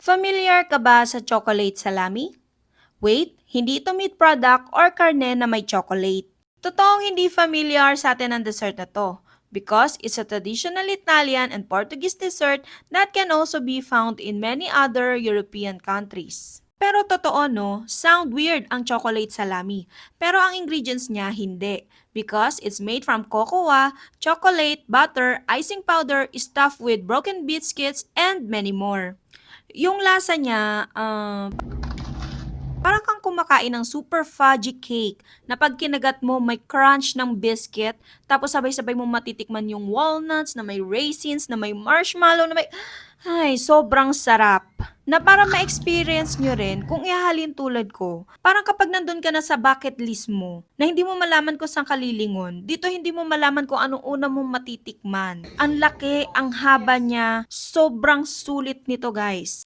Familiar ka ba sa chocolate salami? Wait, hindi ito meat product or karne na may chocolate. Totoong hindi familiar sa atin ang dessert na to because it's a traditional Italian and Portuguese dessert that can also be found in many other European countries. Pero totoo no, sound weird ang chocolate salami. Pero ang ingredients niya hindi because it's made from cocoa, chocolate, butter, icing powder, stuffed with broken biscuits, and many more. Yung lasa niya, parang kang kumakain ng super fudgy cake na pag kinagat mo may crunch ng biscuit, tapos sabay-sabay mo matitikman yung walnuts na may raisins, na may marshmallow, na may... Ay, sobrang sarap. Na para ma-experience nyo rin, kung ihahalin tulad ko, parang kapag nandun ka na sa bucket list mo, na hindi mo malaman kung saan kalilingon, dito hindi mo malaman kung anong una mong matitikman. Ang laki, ang haba niya, sobrang sulit nito guys.